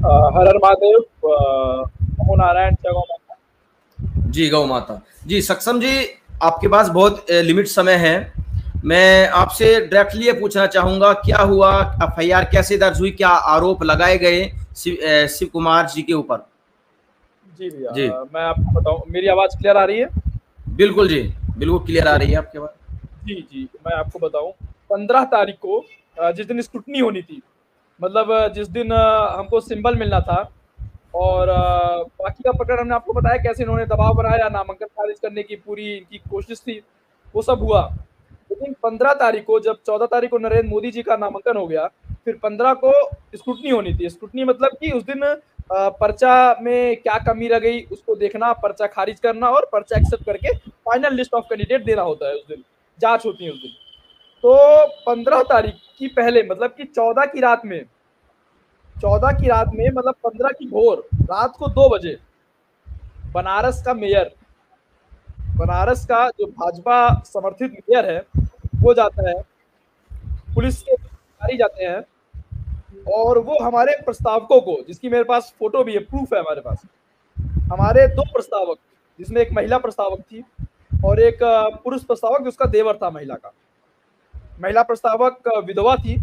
हर हर महादेव। नमो नारायण, जय गौ माता। जी गौ माता। जी सक्षम जी, आपके पास बहुत लिमिट समय है। मैं आपसे डायरेक्टली ये पूछना चाहूंगा, क्या हुआ, एफआईआर कैसे दर्ज हुई, क्या आरोप लगाए गए शिव कुमार जी के ऊपर? जी भैया, जी मैं आपको बताऊं, मेरी आवाज क्लियर आ रही है? बिल्कुल जी, बिल्कुल क्लियर आ जी रही है आपके पास। जी जी, मैं आपको बताऊं, 15 तारीख को जिस दिन स्क्रूटनी होनी थी, मतलब जिस दिन हमको सिंबल मिलना था, और बाकी का प्रकरण हमने आपको बताया कैसे इन्होंने दबाव बनाया, नामांकन खारिज करने की पूरी इनकी कोशिश थी, वो सब हुआ। लेकिन 15 तारीख को, जब 14 तारीख को नरेंद्र मोदी जी का नामांकन हो गया, फिर 15 को स्क्रूटनी होनी थी। स्क्रूटनी मतलब कि उस दिन पर्चा में क्या कमी रह गई उसको देखना, पर्चा खारिज करना और पर्चा एक्सेप्ट करके फाइनल लिस्ट ऑफ कैंडिडेट देना होता है। उस दिन जांच होती है उस दिन। तो 15 तारीख की पहले, मतलब कि 14 की रात में मतलब 15 की भोर रात को 2 बजे बनारस का मेयर, बनारस का जो भाजपा समर्थित मेयर है, वो जाता है, पुलिस के अधिकारी जाते हैं, और वो हमारे प्रस्तावकों को, जिसकी मेरे पास फोटो भी है, प्रूफ है हमारे पास, हमारे 2 प्रस्तावक, जिसमें एक महिला प्रस्तावक थी और एक पुरुष प्रस्तावक जिसका देवर था महिला का। महिला प्रस्तावक विधवा थी,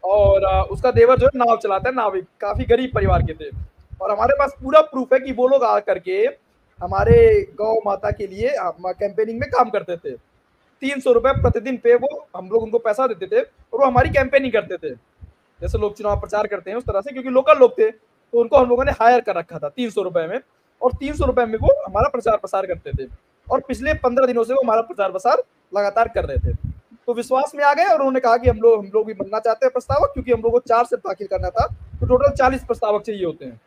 और उसका देवर जो है नाव चलाता है, नाविक, काफी गरीब परिवार के थे। और हमारे पास पूरा प्रूफ है कि वो लोग आ करके हमारे गौ माता के लिए कैंपेनिंग में काम करते थे। 300 रुपए प्रतिदिन पे वो, हम लोग उनको पैसा देते थे और वो हमारी कैंपेनिंग करते थे, जैसे लोग चुनाव प्रचार करते हैं उस तरह से, क्योंकि लोकल लोग थे तो उनको हम लोगों ने हायर कर रखा था 300 रुपए में, और 300 रुपए में वो हमारा प्रचार प्रसार करते थे। और पिछले 15 दिनों से वो हमारा प्रचार प्रसार लगातार कर रहे थे। तो विश्वास में आ गए और उन्होंने कहा कि हम लोग भी बनना चाहते हैं प्रस्तावक, क्योंकि हम लोग को 4 से दाखिल करना था, तो टोटल 40 प्रस्तावक चाहिए होते हैं।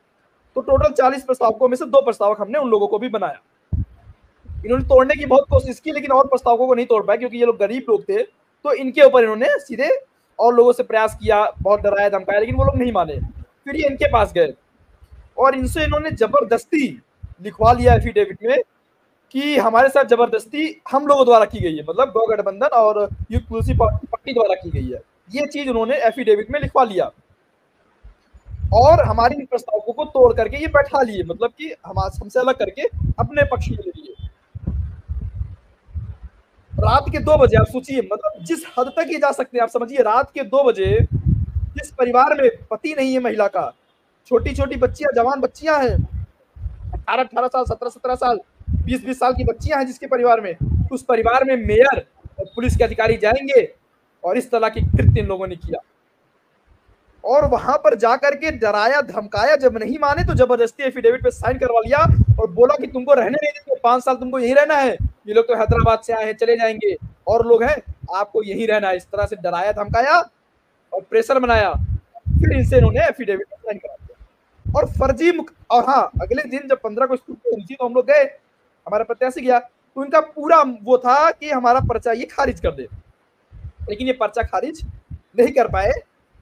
तो टोटल 40 प्रस्तावकों में से 2 प्रस्तावक हमने उन लोगों को भी बनाया। इन्होंने तोड़ने की बहुत कोशिश की, लेकिन और प्रस्तावकों को नहीं तोड़ पाए, क्योंकि ये लोग गरीब लोग थे। तो इनके ऊपर इन्होंने सीधे और लोगों से प्रयास किया, बहुत डराया धमकाया, लेकिन वो लोग नहीं माने। फिर ये इनके पास गए और इनसे इन्होंने जबरदस्ती लिखवा लिया एफिडेविट में कि हमारे साथ जबरदस्ती हम लोगों द्वारा की गई है, मतलब गौ गठबंधन और युक्त तुलसी पार्टी द्वारा की गई है। ये चीज उन्होंने एफिडेविट में लिखवा लिया और हमारी इन प्रस्तावकों को तोड़ करके ये बैठा लिए, मतलब कि हमसे अलग करके अपने पक्ष में ले लिए। रात के 2 बजे, आप सोचिए, मतलब जिस हद तक ये जा सकते हैं आप समझिए। रात के 2 बजे, जिस परिवार में पति नहीं है महिला का, छोटी छोटी बच्चियां, जवान बच्चियां हैं, 18-18 साल, 17-17 साल, 20-20 साल की बच्चियां हैं जिसके परिवार में, उस परिवार में मेयर और पुलिस के अधिकारी जाएंगे और इस तरह की कृत्य इन लोगों ने किया। और वहां पर जाकर के डराया धमकाया, जब नहीं माने तो जबरदस्ती एफिडेविट पे साइन करवा लिया और बोला कि तुमको रहने नहीं देंगे, 5 साल तुमको यही रहना है, ये लोग तो हैदराबाद से आए हैं, चले जाएंगे, और लोग हैं, आपको यही रहना है। इस तरह से डराया धमकाया और प्रेशर बनाया। फिर इनसे इन्होंने एफिडेविट पे साइन करा दिया और फर्जी और हाँ, अगले दिन जब 15 को स्कूल हुई थी तो हम लोग गए, हमारा प्रत्याशी गया, तो इनका पूरा वो था कि हमारा पर्चा ये खारिज कर दे, लेकिन ये पर्चा खारिज नहीं कर पाए।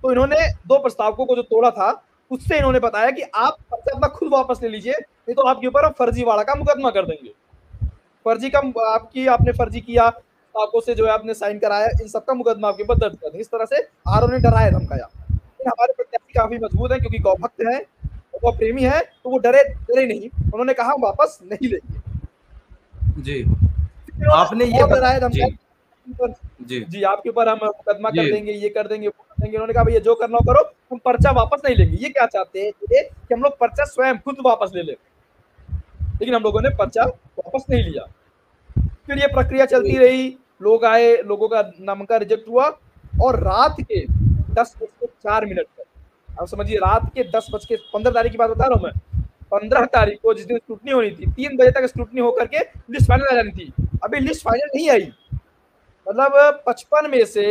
तो इन्होंने 2 प्रस्तावकों को जो तोड़ा था, उससे इन्होंने बताया कि आप पर्चा अपना खुद वापस ले लीजिए, नहीं तो आपके ऊपर हम फर्जीवाड़ा का मुकदमा कर देंगे। फर्जी का आपने फर्जी किया, प्रस्तावकों से जो है आपने साइन कराया, इन सबका मुकदमा आपके ऊपर दर्ज कर देंगे। इस तरह से आरोप ने डराया धमकाया। लेकिन हमारे प्रत्याशी काफी मजबूत है, क्योंकि गौ भक्त है, गौ प्रेमी है, तो वो डरे डरे नहीं। उन्होंने कहा हम वापस नहीं लेंगे। जी आपने ये और डराया जी धमकाया, जी जी आपके ऊपर हम मुकदमा कर जी देंगे, ये कर देंगे, वो कर देंगे। उन्होंने कहा भैया जो करना हो करो, हम पर्चा वापस नहीं लेंगे। ये क्या चाहते हैं कि हम लोग पर्चा स्वयं खुद वापस ले लें, लेकिन हम लोगों ने पर्चा वापस नहीं लिया। फिर ये प्रक्रिया चलती रही, लोग आए, लोगों का नामांकन रिजेक्ट हुआ, और रात के 10:04 तक, आप समझिए, रात के 10:15 की बात बता रहा हूँ मैं। 15 तारीख को जिस दिन स्क्रूटनी होनी थी, 3 बजे तक स्क्रूटनी होकर के लिस्ट फाइनल आ जानी थी। अभी लिस्ट फाइनल नहीं आई, मतलब 55 में से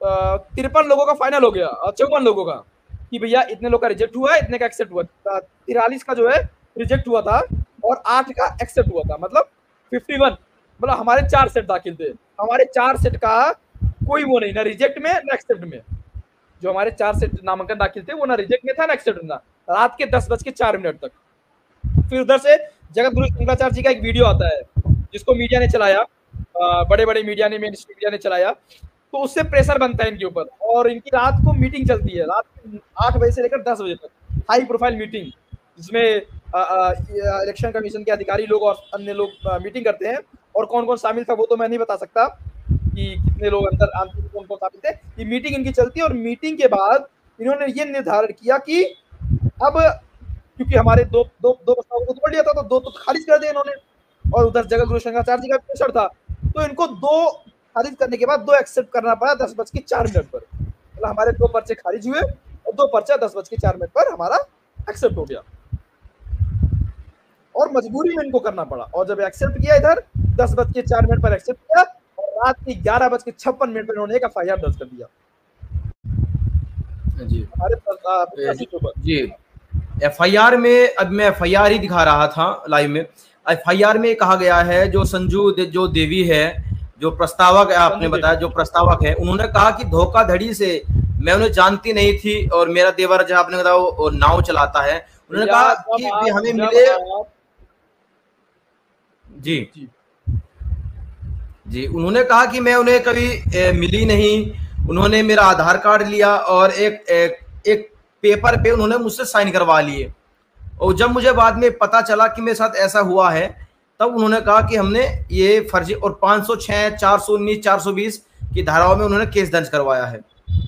53 लोगों का फाइनल हो गया और 54 लोगों का, कि भैया इतने लोग का रिजेक्ट हुआ है, इतने का एक्सेप्ट हुआ। 43 का जो है रिजेक्ट हुआ था और 8 का एक्सेप्ट हुआ था, मतलब 51। मतलब हमारे 4 सेट दाखिल थे, हमारे 4 सेट का कोई वो नहीं, ना रिजेक्ट में ना एक्सेप्ट में। जो हमारे 4 सेट नामांकन दाखिल थे वो ना रिजेक्ट में था ना एक्सेप्ट में था। रात के 10:04 तक। फिर उधर से जगत गुरु शंकराचार्य जी का एक वीडियो आता है, जिसको मीडिया ने चलाया, बड़े बड़े मीडिया ने, मेन मीडिया ने चलाया, तो उससे प्रेशर बनता है इनके ऊपर। और इनकी रात को मीटिंग चलती है, रात 8 बजे से लेकर 10 बजे तक। हाई प्रोफाइल मीटिंग, जिसमें इलेक्शन कमीशन के अधिकारी लोग और अन्य लोग मीटिंग करते हैं, और कौन कौन शामिल था वो तो मैं नहीं बता सकता कि कितने लोग अंदर आंतरिक कौन कौन शामिल थे। ये मीटिंग इनकी चलती है, और मीटिंग के बाद इन्होंने ये निर्धारण किया कि अब क्योंकि हमारे दो दो दो प्रस्तावों को तोड़ लिया था, तो दो तो खारिज कर दिए इन्होंने, और उधर जगत गुरु शंकराचार्य जी का प्रेशर था, तो इनको दो खारिज करने के बाद दो एक्सेप्ट करना पड़ा 10:04 पर। मतलब हमारे दो पर्चे खारिज हुए और दो पर्चा 10:04 पर हमारा एक्सेप्ट हो गया, और मजबूरी में इनको करना पड़ा। और जब एक्सेप्ट किया इधर 10:04 पर एक्सेप्ट किया, और रात के 11:56 पर इन्होंने एक FIR दर्ज कर दिया जी हमारे जी। FIR में, अब मैं FIR ही दिखा रहा था लाइव में, FIR में कहा गया है जो संजू जो देवी है, जो प्रस्तावक है, आपने बताया जो प्रस्तावक है, उन्होंने कहा कि धोखाधड़ी से मैं उन्हें जानती नहीं थी, और मेरा देवर जो आपने बताया वो नाव चलाता है, उन्होंने कहा कि हमें मिले। जी जी, उन्होंने कहा कि मैं उन्हें कभी मिली नहीं, उन्होंने मेरा आधार कार्ड लिया और एक पेपर पे उन्होंने मुझसे साइन करवा लिए, और जब मुझे बाद में पता चला कि मेरे साथ ऐसा हुआ है, तब उन्होंने कहा कि हमने ये फर्जी, और 506, 419, 420 की धाराओं में उन्होंने केस दर्ज करवाया है।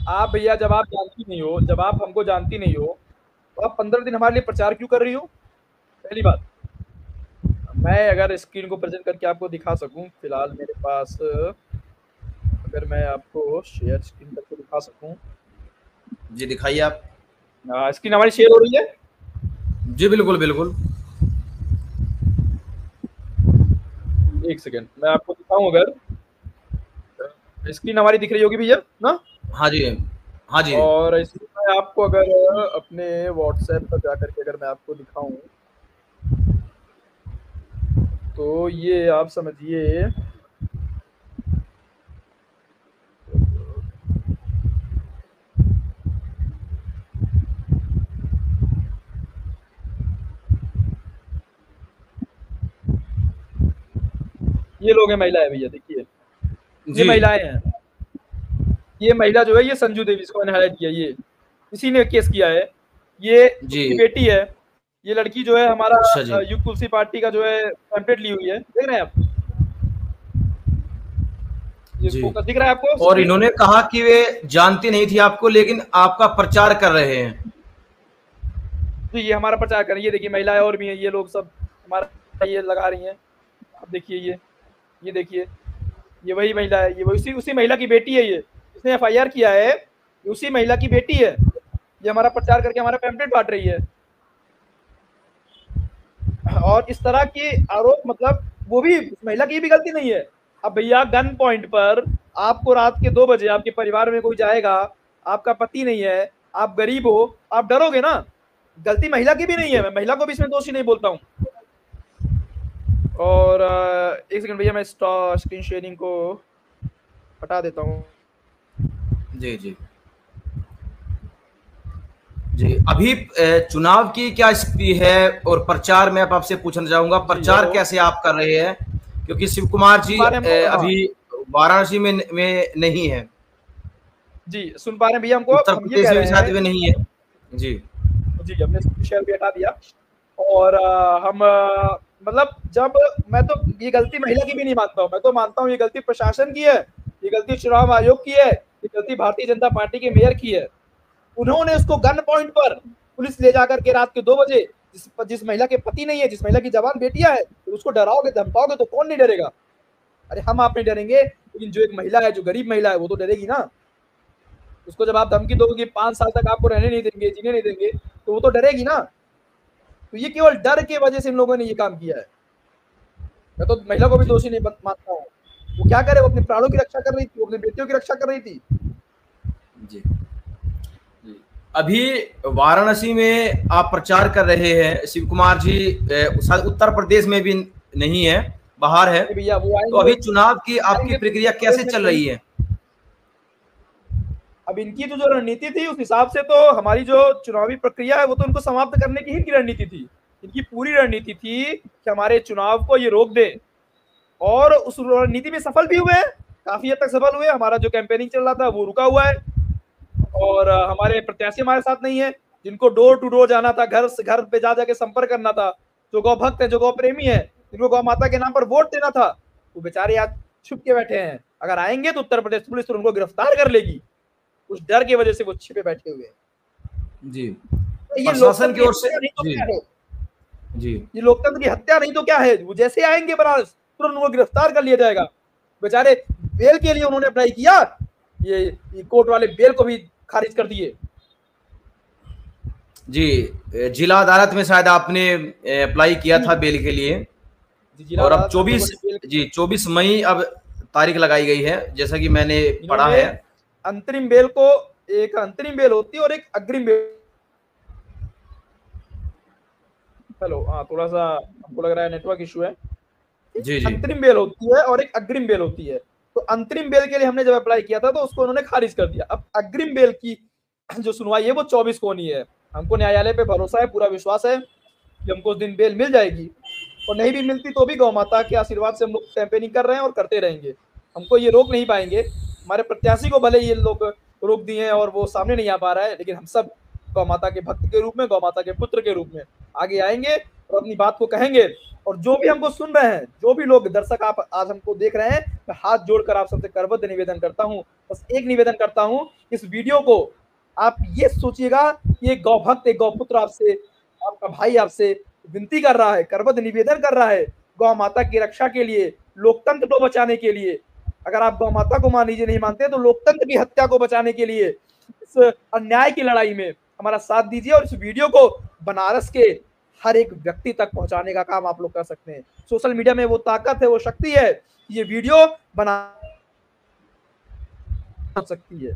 आप भैया जब आप जानती नहीं हो, जब आप हमको जानती नहीं हो, तो आप 15 दिन हमारे लिए प्रचार क्यों कर रही हो? पहली बात, मैं अगर स्क्रीन को प्रेजेंट करके आपको दिखा सकूं, फिलहाल मेरे पास, अगर मैं आपको शेयर स्क्रीन करके दिखा सकूं। जी दिखाइए आप। स्क्रीन हमारी शेयर हो रही है? जी बिल्कुल बिल्कुल। एक सेकेंड मैं आपको दिखाऊं, अगर स्क्रीन हमारी दिख रही होगी भैया ना? हाँ जी, हाँ जी। और इसमें मैं आपको अगर अपने व्हाट्सएप पर जाकर के अगर मैं आपको दिखाऊं, तो ये आप समझिए, ये लोग हैं महिलाएं भैया, देखिए ये महिलाएं हैं। ये महिला जो है ये संजू देवी, इसको मैंने हाईलाइट किया, ये इसी ने केस किया है, ये उसकी बेटी है। ये लड़की जो है हमारा युग तुलसी पार्टी का जो है पैम्पलेट ली हुई है, देख रहे हैं आप? ये दिख रहा है आपको? और इन्होंने कहा कि वे जानती नहीं थी आपको, लेकिन आपका प्रचार कर रहे हैं। तो ये हमारा प्रचार कर रही है, देखिए महिलाएं और भी हैं, ये लोग सब हमारा ये लगा रही हैं। आप देखिए ये देखिए, ये वही महिला है, ये वही उसी महिला की बेटी है, ये इसने FIR किया है, ये उसी महिला की बेटी है, ये हमारा प्रचार करके हमारा पैम्पलेट बांट रही है। और इस तरह के आरोप, मतलब वो भी महिला की भी गलती नहीं है। अब भैया गन पॉइंट पर आपको रात के 2 बजे आपके परिवार में कोई जाएगा, आपका पति नहीं है, आप गरीब हो, आप डरोगे ना? गलती महिला की भी नहीं है, मैं महिला को भी इसमें दोषी नहीं बोलता हूँ। और एक सेकंड भैया, मैं स्क्रीन शेयरिंग को हटा देता हूँ। जी जी जी। अभी चुनाव की क्या स्थिति है, और प्रचार में आपसे पूछना चाहूंगा, प्रचार कैसे आप कर रहे हैं, क्योंकि शिव कुमार जी अभी वाराणसी में नहीं है। जी सुन पा रहे हैं भैया हमको? उत्तर प्रदेश में शायद वे नहीं है। जी जी, हमने शेयर भी हटा दिया। और हम मतलब जब मैं तो ये गलती महिला की भी नहीं मानता हूँ, मैं तो मानता हूँ ये गलती प्रशासन की है, ये गलती चुनाव आयोग की है, ये गलती भारतीय जनता पार्टी के मेयर की है। उन्होंने उसको गन पॉइंट पर पुलिस ले जाकर के रात के 2 बजे, जिस महिला के पति नहीं है, जिस महिला की जवान बेटियां है, तो उसको डराओगे धमकाओगे तो कौन नहीं डरेगा? अरे हम आप नहीं डरेंगे, लेकिन जो एक महिला है, जो गरीब महिला है, वो तो डरेगी ना। उसको जब आप धमकी दोगे 5 साल तक आपको रहने नहीं देंगे, जीने नहीं देंगे, तो वो तो डरेगी ना। तो ये केवल डर के वजह से इन लोगों ने ये काम किया है। मैं तो महिला को भी दोषी नहीं मानता हूँ। वो क्या करे, वो अपने प्राणों की रक्षा कर रही थी, वो अपनी बेटियों की रक्षा कर रही थी। जी अभी वाराणसी में आप प्रचार कर रहे हैं, शिव कुमार जी उत्तर प्रदेश में भी नहीं है, बाहर है, भैया वो तो अभी चुनाव की आपकी प्रक्रिया कैसे चल रही है? अब इनकी तो जो रणनीति थी, उस हिसाब से तो हमारी जो चुनावी प्रक्रिया है वो तो उनको समाप्त करने की ही रणनीति थी। इनकी पूरी रणनीति थी कि हमारे चुनाव को ये रोक दे, और उस रणनीति में सफल भी हुए, काफी हद तक सफल हुए। हमारा जो कैंपेनिंग चल रहा था वो रुका हुआ है, और हमारे प्रत्याशी हमारे साथ नहीं है, जिनको डोर टू डोर जाना था, घर से घर पे जा जाके संपर्क करना था, जो गौ भक्त है, जो गौ प्रेमी है, जिनको गौ माता के नाम पर वोट देना था, वो बेचारे आज छुप के बैठे हैं। अगर आएंगे तो उत्तर प्रदेश पुलिस तो उनको गिरफ्तार कर लेगी। उस डर की वजह से वो छिपे बैठे हुए हैं। जी, तो ये प्रशासन लोकतंत्र की ओर से। हत्या नहीं तो जी क्या है? जी ये लोकतंत्र की हत्या नहीं तो क्या है? वो जैसे आएंगे बनारस तुरंत उनको गिरफ्तार कर लिया जाएगा। बेचारे बेल के लिए उन्होंने अप्लाई किया, ये कोर्ट वाले बेल को भी खारिज कर दिए। जी, जिला अदालत में शायद आपने अप्लाई किया था बेल के लिए, और अब 24 मई अब तारीख लगाई गई है, जैसा कि मैंने पढ़ा है। अंतरिम बेल को, एक अंतरिम बेल होती है और एक अग्रिम बेल। हेलो, हाँ, थोड़ा सा हमको लग रहा है नेटवर्क इशू है। जी जी अंतरिम बेल होती है और एक अग्रिम बेल होती है। तो अंतरिम बेल के लिए हमने जब अप्लाई किया था तो उसको उन्होंने खारिज कर दिया। अब अग्रिम बेल की जो सुनवाई है वो 24 को होनी है। हमको न्यायालय पे भरोसा है, पूरा विश्वास है कि हमको उस दिन बेल मिल जाएगी, और नहीं भी मिलती तो भी गौ माता के आशीर्वाद से हम लोग कैंपेनिंग कर रहे हैं और करते रहेंगे। हमको ये रोक नहीं पाएंगे। हमारे प्रत्याशी को भले ये लोग रोक दिए हैं और वो सामने नहीं आ पा रहा है, लेकिन हम सब गौ माता के भक्त के रूप में, गौ माता के पुत्र के रूप में आगे आएंगे और अपनी बात को कहेंगे। और जो भी हमको सुन रहे हैं, जो भी लोग दर्शक आप आज हमको देख रहे हैं, मैं हाथ जोड़कर आप सबसे करबद्ध निवेदन करता हूँ। बस एक निवेदन करता हूँ, इस वीडियो को आप ये सोचिएगा कि एक गौ भक्त, एक गौपुत्र आपसे, आपका भाई आपसे विनती कर रहा है, करबद्ध निवेदन कर रहा है, गौ माता की रक्षा के लिए, लोकतंत्र को बचाने के लिए। अगर आप गौ माता को मान लीजिए नहीं मानते तो लोकतंत्र की हत्या को बचाने के लिए, इस अन्याय की लड़ाई में हमारा साथ दीजिए और इस वीडियो को बनारस के हर एक व्यक्ति तक पहुंचाने का काम आप लोग कर सकते हैं। सोशल मीडिया में वो ताकत है, वो शक्ति है, ये वीडियो बना सकती है।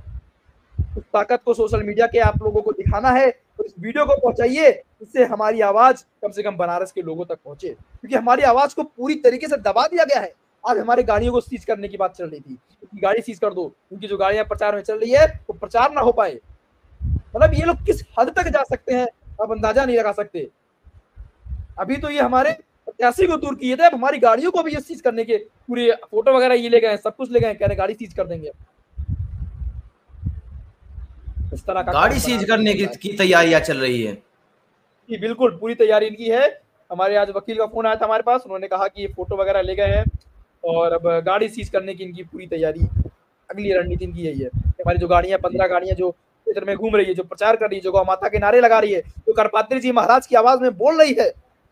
उस ताकत को सोशल मीडिया के आप लोगों को दिखाना है, तो इस वीडियो को पहुंचाइए, इससे हमारी आवाज कम से कम बनारस के लोगों तक पहुंचे, क्योंकि हमारी आवाज को पूरी तरीके से दबा दिया गया है। आज हमारी गाड़ियों को सीज करने की बात चल रही थी, उनकी गाड़ी सीज कर दो, उनकी जो गाड़ियां प्रचार में चल रही है वो प्रचार ना हो पाए। मतलब ये लोग किस हद तक जा सकते हैं आप अंदाजा नहीं लगा सकते। अभी तो ये हमारे प्रत्याशी को दूर किए थे, अब हमारी गाड़ियों को भी ये सीज करने के पूरे फोटो वगैरह ये ले गए, सब कुछ ले गए, कह रहे गाड़ी सीज कर देंगे। इस तरह का गाड़ी सीज करने की तैयारियां चल रही है। जी बिल्कुल, पूरी तैयारी इनकी है। हमारे आज वकील का फोन आया था हमारे पास, उन्होंने कहा कि ये फोटो वगैरह ले गए हैं और अब गाड़ी सीज करने की इनकी पूरी तैयारी, अगली रणनीति इनकी यही है। हमारी जो गाड़ियां, 15 गाड़ियां जो क्षेत्र में घूम रही है, जो प्रचार कर रही है, जो गौ माता के नारे लगा रही है, जो करपात्री जी महाराज की आवाज में बोल रही है,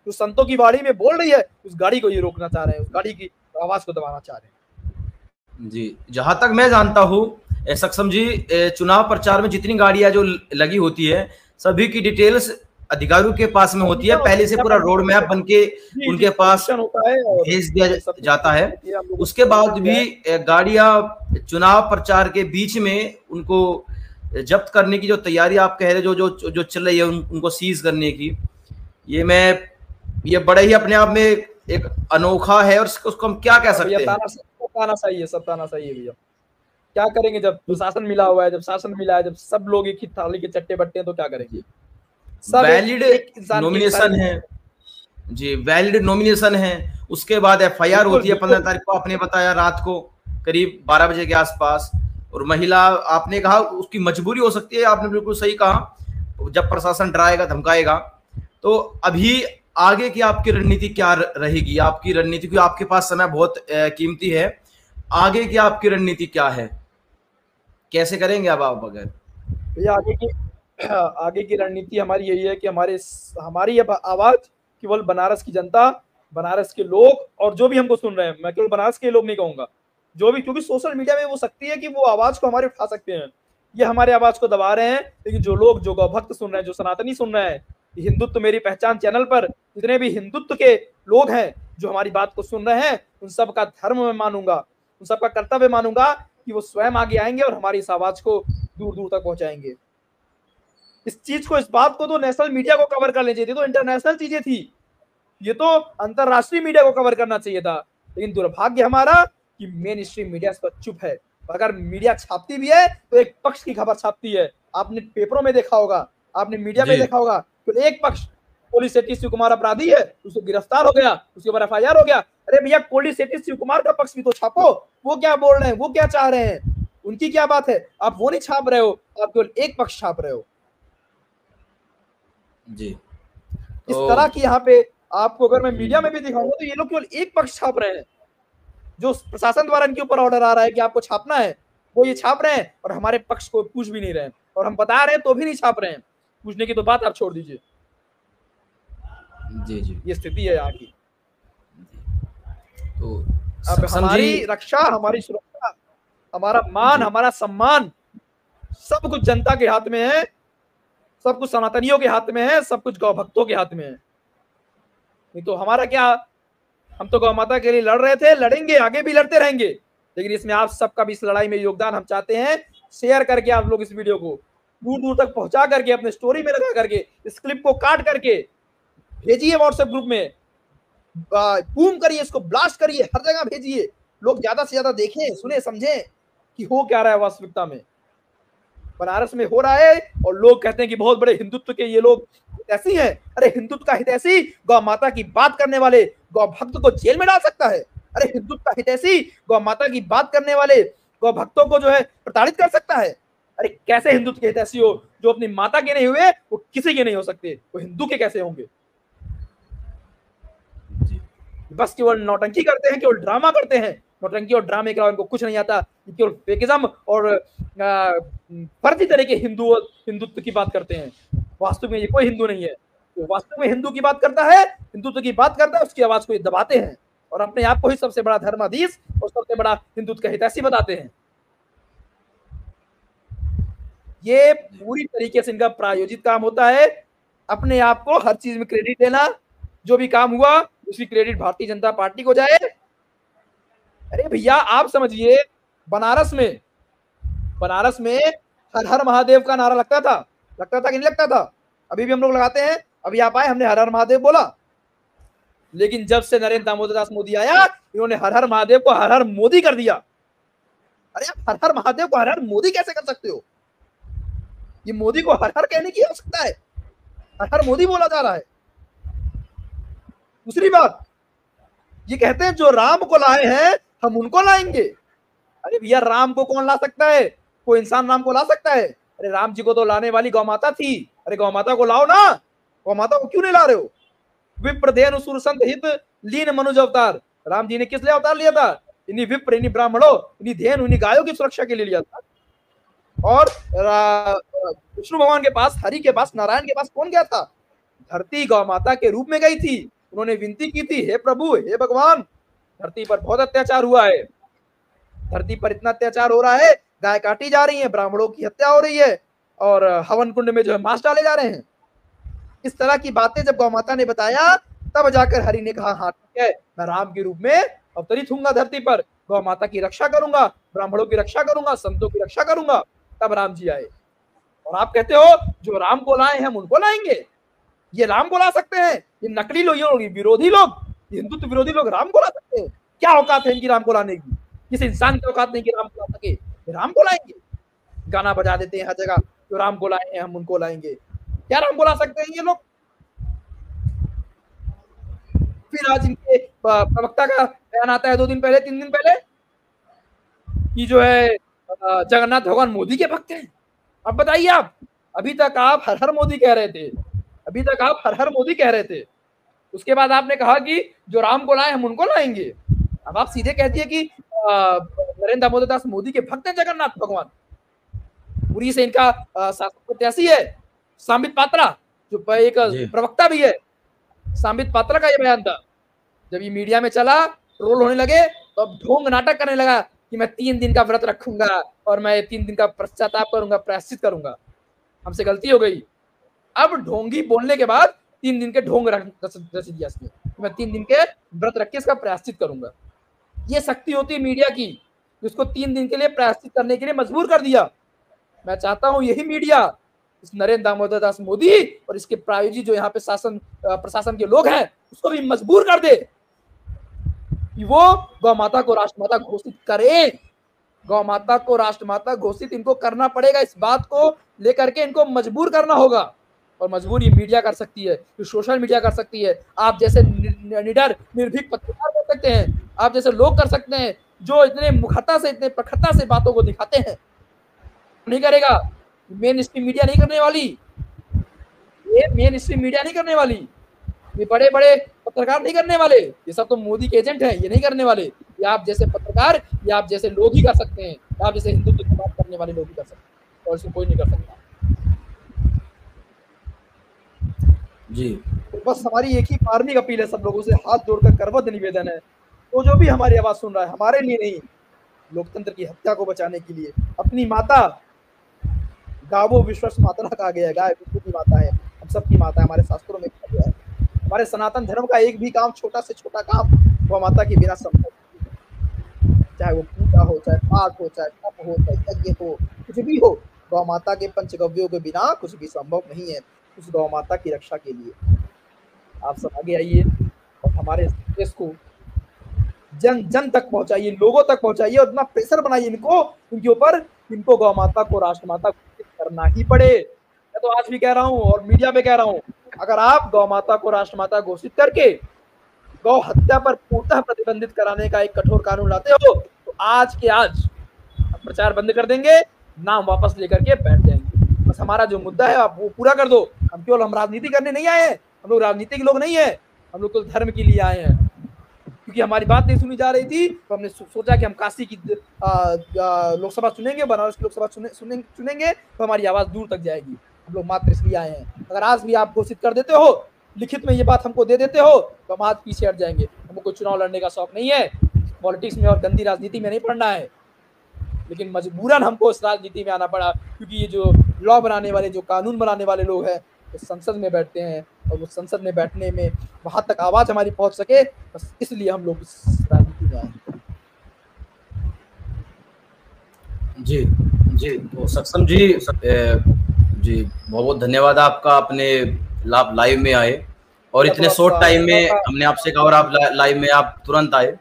जो संतों की वाणी में बोल रही है, उस गाड़ी को ये रोकना चाह रहे हैं, उस गाड़ी की आवाज को दबाना चाह रहे हैं। जी, जहां तक मैं जानता हूँ सक्षम जी, चुनाव प्रचार में जितनी गाड़ियां जो लगी होती है, सभी की डिटेल्स अधिकारियों के पास में होती है, पहले से पूरा रोड मैप बन के उनके पास भेज दिया जाता है। उसके बाद भी गाड़ियां चुनाव प्रचार के बीच में उनको जब्त करने की जो तैयारी आप कह रहे जो जो जो चल रही है, उनको सीज करने की, ये बड़े ही अपने आप में एक अनोखा है। और उसको हम क्या कह सकते हैं? तानाशाही है, सब तानाशाही है भैया। क्या करेंगे जब शासन मिला हुआ है, जब शासन मिला है, जब सब लोग एक ही थाली के चट्टे बट्टे हैं, तो क्या करेंगे? वैलिड नॉमिनेशन है जी, वैलिड नॉमिनेशन है। उसके बाद एफआईआर होती है 15 तारीख को, आपने बताया रात को करीब 12 बजे के आसपास। और महिला, आपने कहा उसकी मजबूरी हो सकती है, आपने बिल्कुल सही कहा, जब प्रशासन डराएगा धमकाएगा। तो अभी आगे की आपकी रणनीति क्या रहेगी? आपकी रणनीति, क्योंकि आपके पास समय बहुत कीमती है, आगे की आपकी रणनीति क्या है, कैसे करेंगे अब आप? अगर भैया आगे की रणनीति हमारी यही है कि हमारी आवाज केवल बनारस की जनता, बनारस के लोग और जो भी हमको सुन रहे हैं, मैं केवल बनारस के लोग नहीं कहूंगा, जो भी, क्योंकि सोशल मीडिया में वो शक्ति है कि वो आवाज को हमारे उठा सकते हैं। ये हमारे आवाज को दबा रहे हैं, लेकिन जो लोग, जो गौभक्त सुन रहे हैं, जो सनातनी सुन रहे हैं, हिंदुत्व मेरी पहचान चैनल पर जितने भी हिंदुत्व के लोग हैं जो हमारी बात को सुन रहे हैं, उन सबका धर्म में मानूंगा, उन सबका कर्तव्य मानूंगा कि वो स्वयं आगे आएंगे और हमारी इस आवाज को दूर दूर तक पहुंचाएंगे। इस चीज को, इस बात को तो नेशनल मीडिया को कवर कर लेनी चाहिए थी, तो इंटरनेशनल चीजें थी, ये तो अंतरराष्ट्रीय मीडिया को कवर करना चाहिए था। लेकिन दुर्भाग्य हमारा कि मेन स्ट्रीम मीडिया इस पर चुप है। अगर मीडिया छापती भी है तो एक पक्ष की खबर छापती है। आपने पेपरों में देखा होगा, आपने मीडिया में देखा होगा, तो एक पक्ष, कोलीसेट्टी शिव कुमार अपराधी है, उसको गिरफ्तार हो गया, उसके ऊपर एफआईआर हो गया। अरे भैया, कोलीसेट्टी शिव कुमार का पक्ष भी तो छापो, वो क्या बोल रहे हैं, वो क्या चाह रहे हैं, उनकी क्या बात है, आप वो नहीं छाप रहे हो, आप केवल एक पक्ष छाप रहे हो। जी। इस तो तरह की यहाँ पे आपको अगर मैं मीडिया में भी दिखाऊंगा तो ये लोग केवल एक पक्ष छाप रहे हैं। जो प्रशासन द्वारा इनके ऊपर ऑर्डर आ रहा है कि आपको छापना है, वो ये छाप रहे हैं और हमारे पक्ष को पूछ भी नहीं रहे हैं, और हम बता रहे हैं तो भी नहीं छाप रहे हैं। पूछने की तो बात आप छोड़ दीजिए। जी, जी। ये स्थिति है यहाँ की। तो अब सक्षम जी, हमारी रक्षा, हमारी सुरक्षा, हमारा मान, जी, हमारा सम्मान, सब कुछ जनता के हाथ में है, सब कुछ सनातनियों के हाथ में है, सब कुछ गौ भक्तों के हाथ में है। नहीं तो हमारा क्या, हम तो गौ माता के लिए लड़ रहे थे, लड़ेंगे, आगे भी लड़ते रहेंगे, लेकिन इसमें आप सबका भी इस लड़ाई में योगदान हम चाहते हैं। शेयर करके आप लोग इस वीडियो को दूर दूर तक पहुंचा करके, अपने स्टोरी में लगा करके, इस क्लिप को काट करके भेजिए व्हाट्सएप ग्रुप में, बूम करिए, इसको ब्लास्ट करिए, हर जगह भेजिए। लोग ज्यादा से ज्यादा देखें, सुने, समझें कि हो क्या रहा है वास्तविकता में, बनारस में हो रहा है। और लोग कहते हैं कि बहुत बड़े हिंदुत्व के ये लोग हितैषी हैं। अरे हिंदुत्व का हितैषी गौ माता की बात करने वाले गौ भक्त को जेल में डाल सकता है? अरे हिंदुत्व का हितैषी गौ माता की बात करने वाले गौ भक्तों को जो है प्रताड़ित कर सकता है? अरे कैसे हिंदुत्व के हितैषी हो? जो अपनी माता के नहीं हुए वो किसी के नहीं हो सकते, वो हिंदू के कैसे होंगे? जी, बस केवल नौटंकी करते हैं, केवल ड्रामा करते हैं। नौटंकी और ड्रामे के अलावा इनको कुछ नहीं आता। केवल फेकिज्म और फर्जी तरह के हिंदुत्व की बात करते हैं। वास्तव में ये कोई हिंदू नहीं है। तो वास्तव में हिंदू की बात करता है, हिंदुत्व की बात करता है, उसकी आवाज को ये दबाते हैं और अपने आप को ही सबसे बड़ा धर्माधीश और सबसे बड़ा हिंदुत्व का हितैषी बताते हैं। ये पूरी तरीके से इनका प्रायोजित काम होता है, अपने आप को हर चीज में क्रेडिट देना। जो भी काम हुआ उसकी क्रेडिट भारतीय जनता पार्टी को जाए। अरे भैया आप समझिए, बनारस में हर हर महादेव का नारा लगता था कि नहीं लगता था? अभी भी हम लोग लगाते हैं। अभी आप आए, हमने हर हर महादेव बोला, लेकिन जब से नरेंद्र दामोदर दास मोदी आया, इन्होंने हर हर महादेव को हर हर मोदी कर दिया। अरे आप हर हर महादेव को हर हर मोदी कैसे कर सकते हो? ये मोदी को हर हर कहने की आवश्यकता है? हर हर मोदी बोला जा रहा है। दूसरी बात, ये कहते हैं जो राम को लाए हैं हम उनको लाएंगे। अरे भैया राम को कौन ला सकता है? कोई इंसान राम को ला सकता है? अरे राम जी को तो लाने वाली गौ माता थी। अरे गौ माता को लाओ ना, गौ माता को क्यों नहीं ला रहे हो? विप्र धेनु सुर संत हित लीन मनुज अवतार। राम जी ने किस लिए अवतार लिया था? इन्हीं विप्र, इन्हीं ब्राह्मणों, इन्हीं धेनु, इन्हीं गायों की सुरक्षा के लिए लिया था। और विष्णु भगवान के पास, हरि के पास, नारायण के पास कौन गया था? धरती गौ माता के रूप में गई थी। उन्होंने विनती की थी, हे प्रभु, हे भगवान, धरती पर बहुत अत्याचार हुआ है, धरती पर इतना अत्याचार हो रहा है, गाय काटी जा रही है, ब्राह्मणों की हत्या हो रही है और हवन कुंड में जो है मांस डाले जा रहे हैं। इस तरह की बातें जब गौ माता ने बताया, तब जाकर हरि ने कहा हाँ ठीक है, मैं राम के रूप में अवतरित हूंगा धरती पर, गौ माता की रक्षा करूंगा, ब्राह्मणों की रक्षा करूंगा, संतों की रक्षा करूंगा। तब राम जी आए। और आप कहते हो जो राम को लाए हम उनको लाएंगे? ये राम को ला सकते हैं? ये नकली लोग, ये विरोधी लोग, हिंदुत्व विरोधी लोग राम को ला सकते हैं? क्या औकात है इनकी राम को लाने की? किस इंसान की औकात नहीं कि राम को ला सके? राम को लाएंगे? गाना बजा देते हैं हर जगह, जो राम को लाए हैं हम उनको लाएंगे। क्या राम को ला सकते हैं ये लोग? फिर आज इनके प्रवक्ता का बयान आता है 2 दिन पहले, 3 दिन पहले, कि जो है जगन्नाथ भगवान मोदी के भक्त हैं। अब बताइए आप, अभी तक आप हर हर मोदी कह रहे थे, अभी तक आप हर हर मोदी कह रहे थे, उसके बाद आपने कहा कि जो राम को लाए हम उनको लाएंगे। अब आप सीधे कहती है कि नरेंद्र दामोदर दास मोदी के भक्त हैं जगन्नाथ भगवान। पूरी से इनका शासक प्रत्याशी है सांबित पात्रा, जो एक प्रवक्ता भी है। सांबित पात्रा का ये बयान था, जब ये मीडिया में चला, ट्रोल होने लगे, तो अब ढोंग नाटक करने लगा कि मैं 3 दिन का व्रत रखूंगा और मैं 3 दिन का पश्चाताप करूंगा, प्रायश्चित करूंगा, हमसे गलती हो गई। अब ढोंगी बोलने के बाद 3 दिन के ढोंग रच दिया इसने, मैं 3 दिन के व्रत रख के इसका प्रायश्चित करूंगा। ये शक्ति होती है मीडिया की, जिसको 3 दिन के लिए प्रायश्चित करने के लिए मजबूर कर दिया। मैं चाहता हूं यही मीडिया इस नरेंद्र दामोदर दास मोदी और इसके प्रायोजी जो यहाँ पे शासन प्रशासन के लोग हैं, उसको भी मजबूर कर दे कि वो गौ माता को राष्ट्रमाता घोषित करे। गौ माता को राष्ट्रमाता घोषित इनको करना पड़ेगा। इस बात को लेकर के इनको मजबूर करना होगा, और मजबूर ये मीडिया कर सकती है, ये सोशल मीडिया कर सकती है। आप जैसे निडर निर्भीक पत्रकार कर सकते हैं, आप जैसे लोग कर सकते हैं, जो इतने मुखरता से, इतने प्रखरता से बातों को दिखाते हैं। नहीं करेगा, मेन स्ट्रीम मीडिया नहीं करने वाली। ये मेन स्ट्रीम मीडिया नहीं करने वाली, ये बड़े बड़े पत्रकार नहीं करने वाले, ये सब तो मोदी के एजेंट हैं, ये नहीं करने वाले। ये आप जैसे पत्रकार या आप जैसे लोग ही कर सकते हैं, आप जैसे हिंदुत्व की बात करने वाले लोग ही कर सकते हैं, और इसको कोई नहीं कर सकता। जी तो बस हमारी एक ही मार्मिक अपील है, सब लोगों से हाथ जोड़कर करबद्ध निवेदन है, तो जो भी हमारी आवाज सुन रहा है, हमारे लिए नहीं, लोकतंत्र की हत्या को बचाने के लिए, अपनी माता, गावो विश्वस मातरः कहा गया है, गाय विश्व की माता है, हम सबकी माता है, हमारे शास्त्रों में कहा गया है। हमारे सनातन धर्म का एक भी काम, छोटा से छोटा काम, गौ माता के बिना संभव नहीं, चाहे वो पूजा हो, चाहे पाठ हो, चाहे तप हो, चाहे यज्ञ हो, कुछ भी हो, गौ माता के पंचगव्यों के बिना कुछ भी संभव नहीं है। उस गौ माता की रक्षा के लिए आप सब आगे आइए और हमारे देश को जन जन तक पहुंचाइए, लोगों तक पहुंचाइए, और इतना प्रेशर बनाइए इनको, इनके ऊपर, इनको गौ माता को राष्ट्रमाता घोषित करना ही पड़े। मैं तो आज भी कह रहा हूँ और मीडिया पे कह रहा हूँ, अगर आप गौ माता को राष्ट्रमाता घोषित करके गौ हत्या पर पूर्णतः प्रतिबंधित कराने का एक कठोर कानून लाते हो, तो आज के आज हम प्रचार बंद कर देंगे, नाम वापस लेकर के बैठ जाएंगे। बस हमारा जो मुद्दा है आप वो पूरा कर दो। हम राजनीति करने नहीं आए हैं, हम लोग राजनीति के लोग नहीं है, हम लोग तो धर्म के लिए आए हैं। क्योंकि हमारी बात नहीं सुनी जा रही थी, तो हमने सोचा कि हम काशी की लोकसभा चुनेंगे, बनारस की लोकसभा चुनेंगे, तो हमारी आवाज दूर तक जाएगी। हम लोग मात्र इसलिए आए हैं। अगर आज भी आप घोषित कर देते हो, लिखित में ये बात हमको दे देते हो, तो हम आज पीछे हट जाएंगे। हमको कोई चुनाव लड़ने का शौक नहीं है, पॉलिटिक्स में और गंदी राजनीति में नहीं पढ़ना है, लेकिन मजबूरन हमको इस राजनीति में आना पड़ा, क्योंकि ये जो लॉ बनाने वाले, जो कानून बनाने वाले लोग हैं, वो संसद में बैठते हैं, और वो संसद में बैठने में वहां तक आवाज हमारी पहुंच सके, बस इसलिए हम लोग इस राजनीति में आए। जी जी, तो सक्षम जी, जी बहुत बहुत धन्यवाद आपका, अपने लाइव में आए और इतने शॉर्ट टाइम में हमने आपसे कहा और आप लाइव में आप तुरंत आए।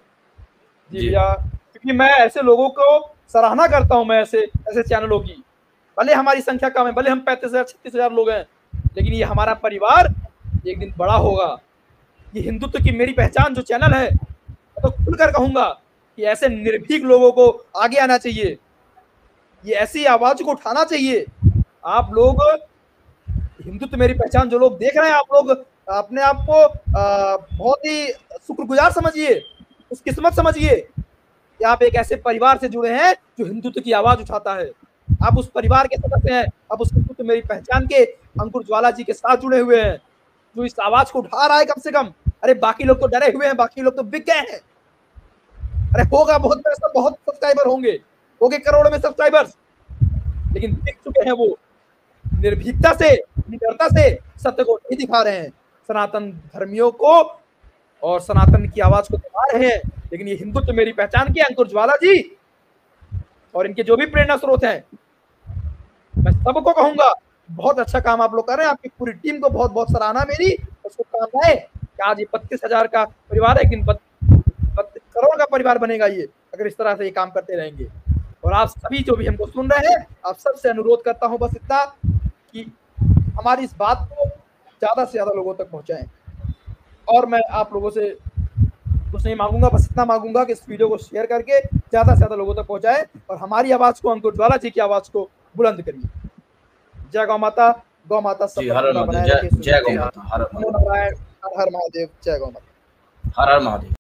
जी भैया, क्योंकि मैं ऐसे लोगों को सराहना करता हूं, मैं ऐसे चैनलों की, भले हमारी संख्या कम है, भले हम 35,000-36,000 लोग हैं, लेकिन ये हमारा परिवार एक दिन बड़ा होगा। ये हिंदुत्व की मेरी पहचान जो चैनल है, मैं तो खुलकर कहूंगा कि ऐसे निर्भीक लोगों को आगे आना चाहिए, ये ऐसी आवाज को उठाना चाहिए। आप लोग हिंदुत्व मेरी पहचान जो लोग देख रहे हैं, आप लोग अपने आप को बहुत ही शुक्रगुजार समझिए, खुशकिस्मत समझिए कि आप एक ऐसे परिवार से जुड़े हैं जो हिंदुत्व की आवाज उठाता है। आप उस परिवार के सदस्य हैं, आप उस हिंदुत्व मेरी पहचान के अंकुर ज्वाला जी के साथ जुड़े हुए हैं, जो इस आवाज को उठा रहा है कम से कम। अरे बाकी लोग तो डरे हुए हैं, बाकी लोग तो बिक गए हैं। अरे होगा बहुत पैसा, बहुत सब्सक्राइबर होंगे करोड़ों में सब्सक्राइबर्स, लेकिन बिक चुके हैं। वो निर्भीकता से, निडरता से सत्य को नहीं दिखा रहे हैं, सनातन धर्मियों को और सनातन की आवाज को दबा रहे हैं। लेकिन ये हिंदुत्व मेरी पहचान के अंकुर ज्वाला जी और इनके जो भी प्रेरणा स्रोत हैं, मैं सबको कहूंगा बहुत अच्छा काम आप लोग कर रहे हैं। आपकी पूरी टीम को बहुत बहुत सराहना मेरी, उसको काम है कि आज ये 32,000 का परिवार है, लेकिन 32 करोड़ का परिवार बनेगा ये, अगर इस तरह से ये काम करते रहेंगे। और आप सभी जो भी हमको सुन रहे हैं, आप सबसे अनुरोध करता हूं बस इतना कि हमारी इस बात को ज्यादा से ज्यादा लोगों तक पहुंचाएं। और मैं आप लोगों से कुछ नहीं मांगूंगा, बस इतना मांगूंगा कि इस वीडियो को शेयर करके ज्यादा से ज्यादा लोगों तक पहुंचाएं और हमारी आवाज को, अंकुर ज्वाला जी की आवाज को बुलंद करिए। जय गौ माता, गौ माता सब बनाए रखे। जय गौ माता, हर हर महादेव, जय गौ माता, हर हर महादेव।